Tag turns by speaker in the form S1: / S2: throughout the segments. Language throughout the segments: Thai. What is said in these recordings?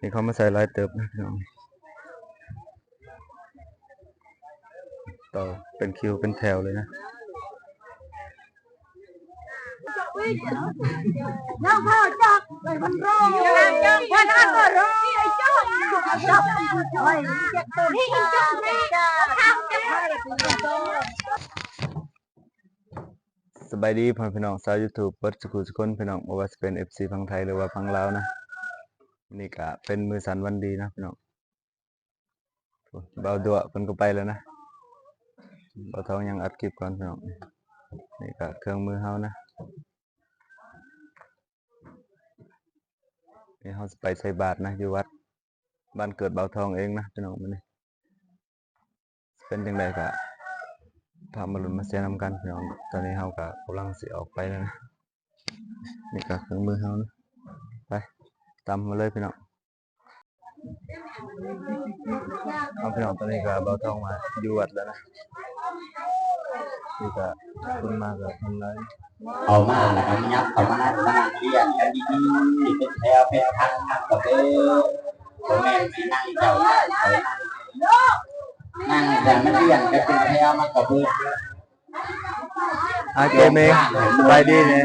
S1: นี่เขามาใส่ลายเติบนะพี่น้องต่อเป็นคิวเป็นแถวเลยนะ
S2: น้องพ่อจักไปมันรอว่าน้าก็รอไอ้จ๊อกจักไอ้ตัวนี้จักแม่ทางจะพาไป
S1: สบายดีพ่อพี่น้องชาว YouTube เปิดสุขุสุคนพี่น้องบ่ว่าจะเป็น FC ฝั่งไทยหรือว่าฝั่งลาวนะนี่ก็เป็นมือสันวันดีนะพี่น้องเบาดัวเพิ่นก็ไปแล้วนะเบาทองยังอัดคลิปก่อนพี่น้องนี่ก็เครื่องมือเฮานะนี่เฮาสิไปใส่บาตรนะอยู่วัดบ้านเกิดเบาทองเองนะพี่น้องมื้อนี้เป็นจังไดก็พามาลุ้นมาเสียนำกันพี่น้องตอนนี้เฮาก็กำลังสิออกไปแล้วนะนี่ก็เครื่องมือเฮานะไปตามมาเลยพี่น้องเอาพี่น้องตอนนี้ก็เบาทองมาอยู่วัดแล้วนะนี่ก็คุณมาก็ทำไร
S3: เอามาแล้วก็ยับเข้ามาเรียนกันดีๆเป็นแถวเป็นทางกับพ่อแม่ไม่นั่งเจ้านั่งแต่มันเรียนกันเป็นแถวมากับ
S1: เกมเองสบายดีเนี่ย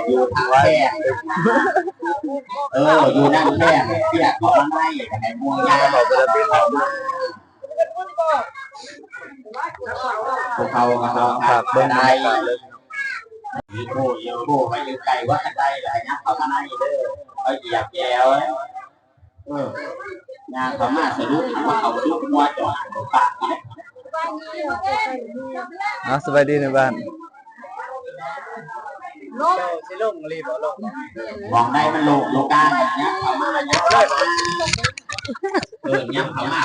S3: อยู่ทางแค่อยู่นั่งแค่เรียกเขามาให้ในมัวยาเราจะเป็นเราพวกเขาครับเบิ้งได้ยืดโบ้ไปยืดไก่ว่ากันได้หลายนักเขามาให้เด้อเอาเหยียบแย่งานเขามาสะดุดว่าเขาดุมัวจ่อปาก
S1: สบายดีในบ้าน
S2: ลงสิลงรีบลง
S3: มองได้มันโลกาเนี่ยเขามาเยอะเลยเนี่ยเขามา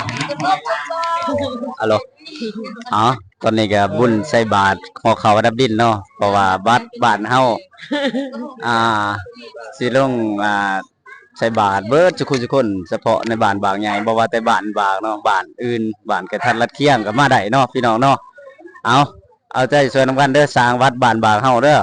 S4: ฮัลโหลตอนนี้ก็บุญใส่บาตรขอเขาดับดินเนาะเพราะว่าบัดบ้านเฮาสิลงใส่บาตรเบิดทุกคนเฉพาะในบ้านบางใหญ่บ่ว่าแต่บ้านบางเนาะบ้านอื่นบ้านกระทัดรัดเคียงก็มาได้เนาะพี่น้องเนาะเอาใจช่วยนำกันเด้อสร้างวัดบ้านบางเฮาเด้อ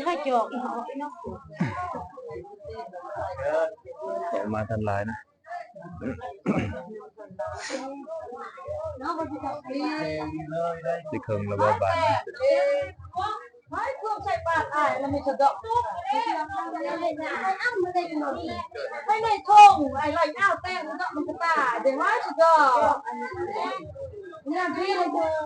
S2: ให้จอก
S1: มาทันลายนะสิเคิงระบบบาน
S2: ไม่เครื่องใส่ปากแล้วไม่สะดอกไม่ในทงไอ้ไรเน่าแป้งมันก็มันจะตายเดี๋ยวว่าสะดอกเนี่ยพี่เลยเดิม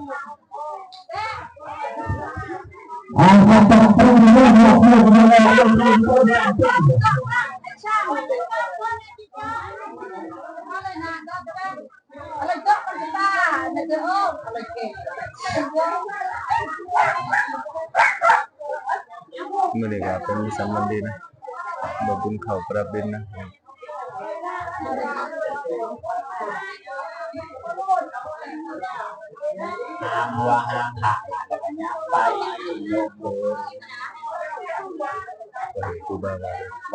S2: อะไรก็มันจะตายเดี๋ยวอะไรเก่ง
S1: มื่อนี้ก็เป็นมือสันวันดีนะบ่บุญเขาประบินนะ
S3: ว่าหางขาไป
S1: กูบ้า
S3: เข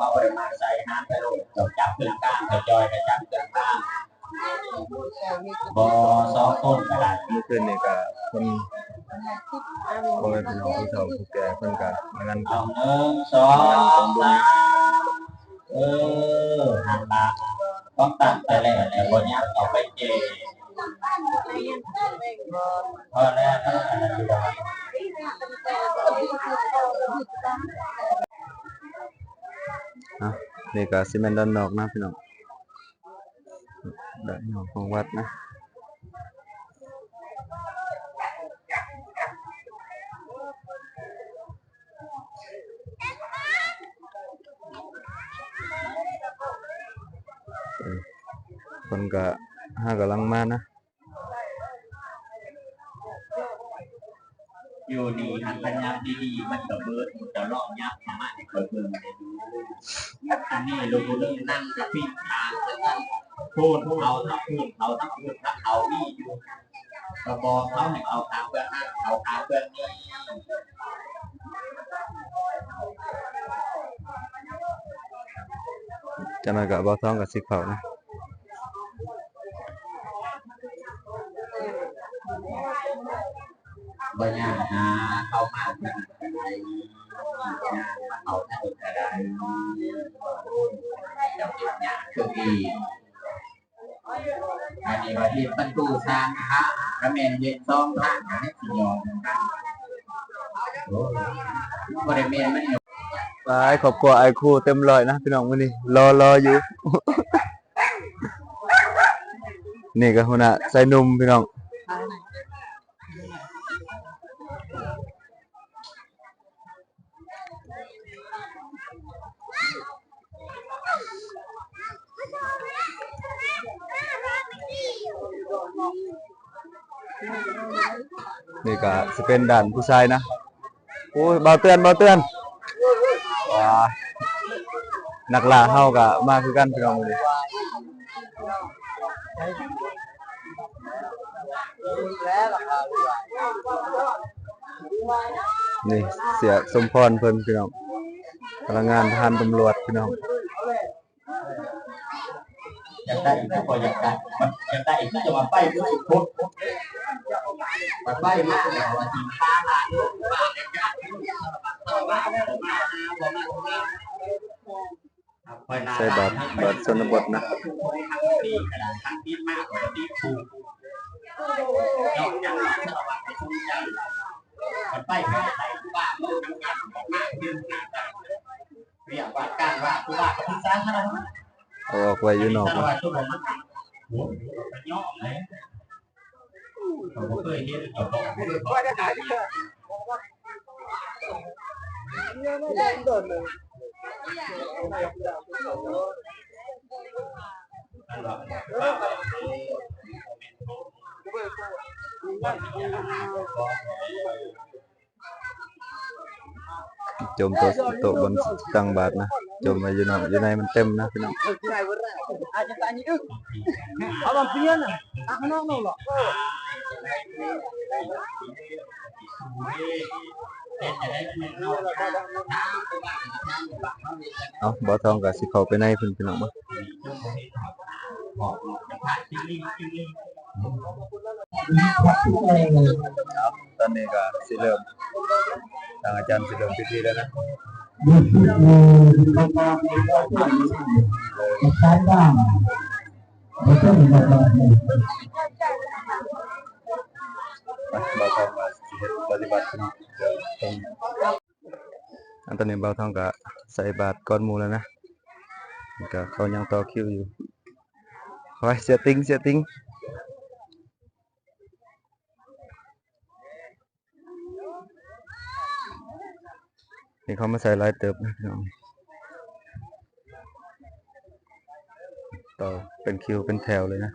S3: าไปมาใส่ห้ามไปลงจับเครื่องกลางจอยไปจับเครื่องกลางสองต้นก็ได้
S1: เมื่อคืนนี่ก็คนพ่อแม่พี่น้องผู้เฒ่าผู้แก่เพิ่นก็มางาน
S3: เอา1 2 3หันมาต้องตั้งแต่แรกแล้ววันนี้เอาไปเจพอแล้ว
S1: นี่ก็ซีเมนต์ด้านนอกนะพี่น้องด้านนอกของวัดนะคนก็กำลังมานะ
S3: อยู่ดีหันพยับดีๆมันจะเบิดมันจะลอกยับสามารถจะเกิดเบิ่งได้ดูอันนี้ลูกเริ่มนั่งกับพี่ทางพูดเขาทั้งพูดเขาทั้งพูดทั้งเขานี่อยู่กระบอกเขาให้เอาทางเพื่อนนั่งเอาทางเพื่อนนี่
S1: จังหน่อยก็บ่ท้องกับสิเข้านะ
S3: บ่ยากนะเข้ามาเป็นอะไรเอาถ้าอีกอะไรจะเป็นยากคืออีอันนี้ว่าที่ประตูทางฮะกระเมนเย็นซองทางให้สิยอมบริเวณมัน
S1: ไปครอบครัวไอ้ครูเต็มร้อยนะพี่น้องมื้อนี้รออยู่ นี่ก็หัวหน้าใส่หนุ่มพี่น้องนี่ก็สิเป็นด่านผู้ชายนะโอ้ยเบาเตือนว้านักล่าเฮาก็มาคือกันพี่น้องมื้อนี้นี่เสียสมพรเพิ่นพี่น้องพนักงานทหารตำรวจพี่น้อง
S3: อยากได้อีกก็อยากได้มันอยากได้อีกก็จะมาไปด้วยทุกมันไปมากเลยว่าทีมค้า
S1: ใส่บัตรชนบทนะ
S3: ทั้งที่มากกว่าที่ถูกยอดยังมันไปไม่ได้ว่ามันทำงานของมากขึ้นเรียกว่าการว่าคือว่ากับสาธารณะ
S1: เอาออกไว้อยู่นอกนะ
S3: ย่อเลยผมเคยเห็นเขาบอก
S1: จมโต๊ะบนตั้งบาทนะจมไว้อยู่นอกอยู่ในมันเต็มนะพี่น้อง
S2: Abang pian ah. Aku nak no lah.
S1: เอาบ่ทองก็สิเข้าไปในเพิ่นพี่น้องบ่ตอนนี้ก็สิเริ่มทางอาจารย์สิเริ่มพิธีแล้วนะบ่ทองก็สิเฮ็ดปฏิบัติเนาะเดี๋ยวตอนนี้บ่าวทองก็ใส่บาตรก่อนหมู่แล้วนะก็เขายังต่อคิวอยู่คอยเสียติงนี่เขามาใส่ลายเติบนะพี่น้องต่อเป็นคิวเป็นแถวเลยนะ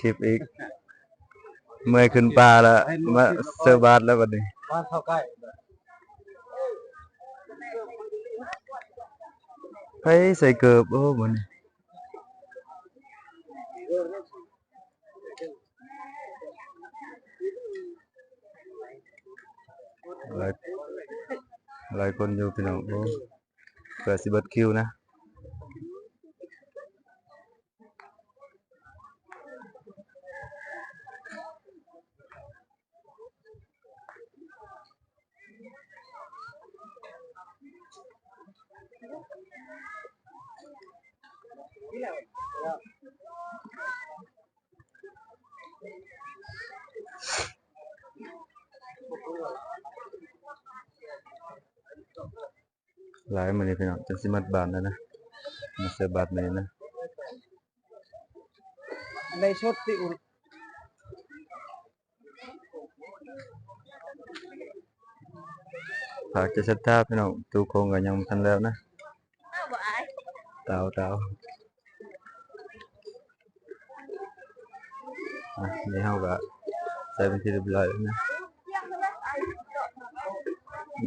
S1: คลิปอีกเมื่อยขึ้นปลาแล้วมาเสิร์ฟบาทแล้วบัดนี้มาเข้าใกล้ไปใส่เกือบโอ้บัดนี้หลายคนอยู่พี่น้องโอ้เกิดสิเบิดคิวนะหลายมื้อนี้พี่น้องจนสิหมดบาทแล้วนะมาเสิร์ฟบาทนี้นะ
S2: ในชุดที่อุ่น
S1: ฝากจะศรัทธาพี่น้องตูโคงก็ยังบ่ทันแล้วนะเตานี่เฮาก็ใส่เป็นที่เรียบร้อยแล้วนะ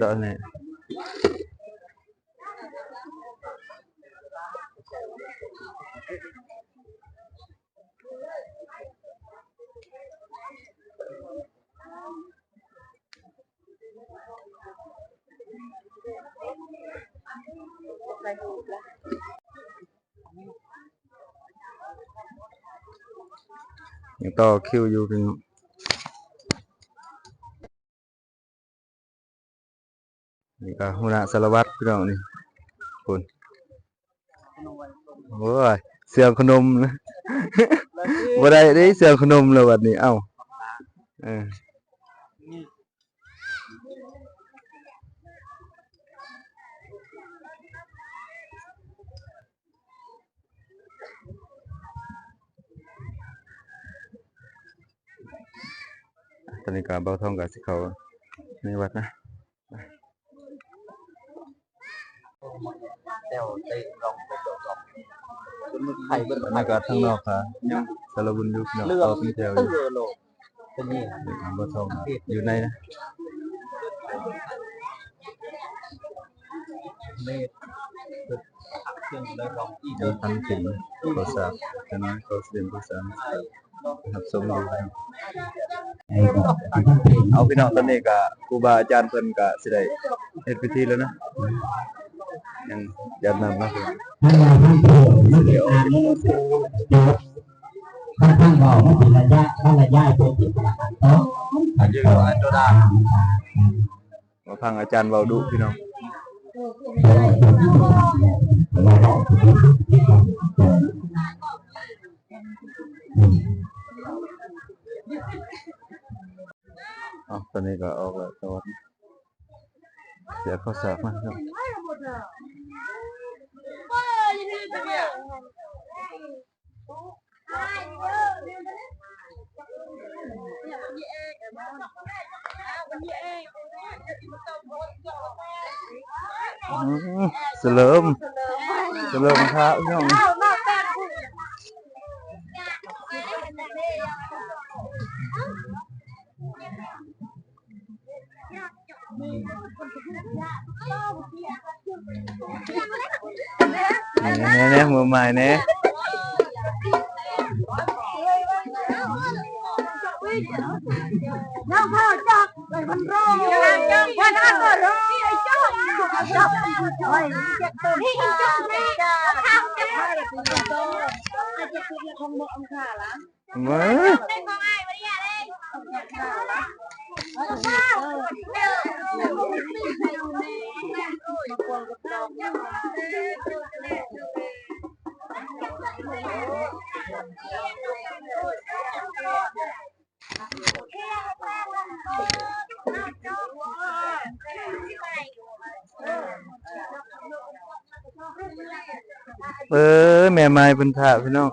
S1: ดอกนี่ ยังต่อคิวอยู่พี่น้องนี่ก็หัวหน้าสารวัตรพี่น้องนี่คุณโอ้ยเสือขนมนะ บ่ได้เด้เสือขนมแล้วบัดนี้เอ้าเออตอนนี้ก็เบาทองกับสิเขาในวัดนะบรรยากาศข้างนอกค่ะยังสารบุญอยู่พี่น้องต่อพี่แถวอยู่นี่เบาทองอยู่ในนะเดินทันถึงเขาสาบแต่น้อยเขาเสียงเขาสามครับสมบูรณ์เอาพี่น้องตอนนี้ก็ครูบาอาจารย์เพิ่นก็สิได้เฮ็ดพิธีแล้วนะยังยัดน้ำนะพี่
S5: ถ้าท่านบอกว่าเป็นระยะเป็นจิตประการโต๊ะยืนอันโดดา
S1: มาฟังอาจารย์เว้าดุพี่น้องตอนนี้ก็ออกแล้วสวัสดีเสียข้อสอบมากครับเสลิมครับพี่น้องเนี่ยมือใหม่เนี่ย
S2: น้องพ่อจักไปมันรอจักพ่อจักก็รอไอ้จักจักไอ้จักตัวที่จักแม่ทำจักพ่อจะเป็นตัวไอ้จักคือคงบอกองค์ขาละ
S1: มือ
S2: เป็นของไอ้ไม่ได้เลยองค์ขาละ
S1: แม่ไม้เป็นท่าพี่น้อง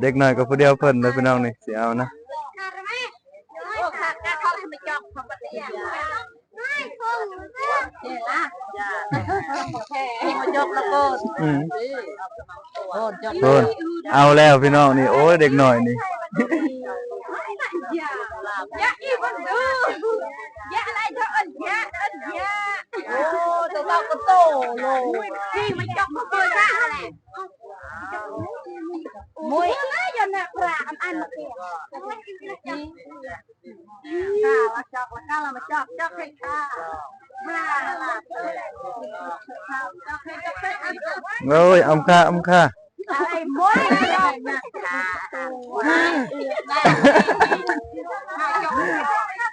S1: เด็กหน่อยก็ผู้เดียวเพิ่นเลยพี่น้องนี่สิเอานะเอาแล้วพี่น้องนี่โอ้ยเด็กหน่อยนี่
S2: ยะอีบันดูยะอะไรเธออันยะโอ้แต่เราก็โตโลที่มันจอกมาเบื่อละอะไรมวยอะไรยันเนี่ยปลาอันมาเกี่ยวข้าละจอกละข้าละมาจอกให้ข้ามาละจอกให้
S1: โอ้ยอำค่า
S2: ไอ้มวยจอกนะ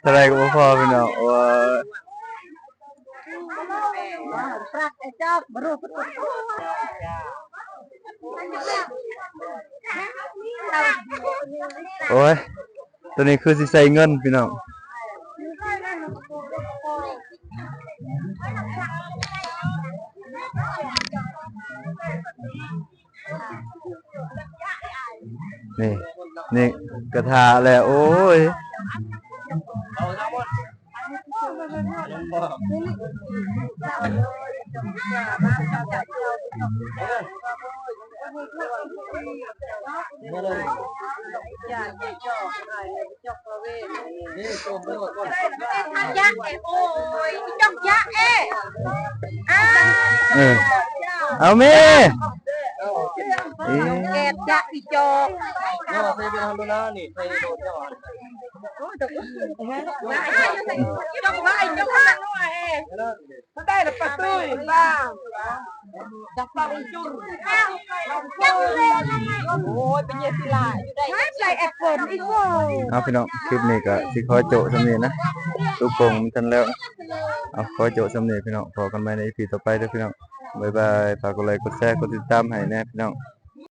S1: อะไรก็พอพี่น้องว่าโอ้ยตัวนี้คือสิใส่เงินพี่น้องนี่กระทาแล้วโอ้ย
S2: ยักษ์โอ้ยจอกยักษ์
S1: เอาแม่ เอ๊ะ
S2: แกะจะอีจอก
S3: เนี่ยใส่เป็นฮันดูนะนี่ใส่โดนเนี่ย
S2: จอกว่าไอ้จอกว่ามันได้ละประตูบ้างจับปลาจุ่มจังเลยโอ้ยเป็นเยสิลาอยู่ได้ใส่แอปเปิลอีกโว้
S1: เอาพี่น้องคลิปนี้ก็สิขอโจสำเนียงนะลูกโป่งมันทันแล้วนะเอาขอโจสำเนียงพี่น้องพอกันใหม่ใน EP ต่อไปเด้อพี่น้องบ๊ายบายฝากกดไลค์กดแชร์กดติดตามให้แน่พี่น้อง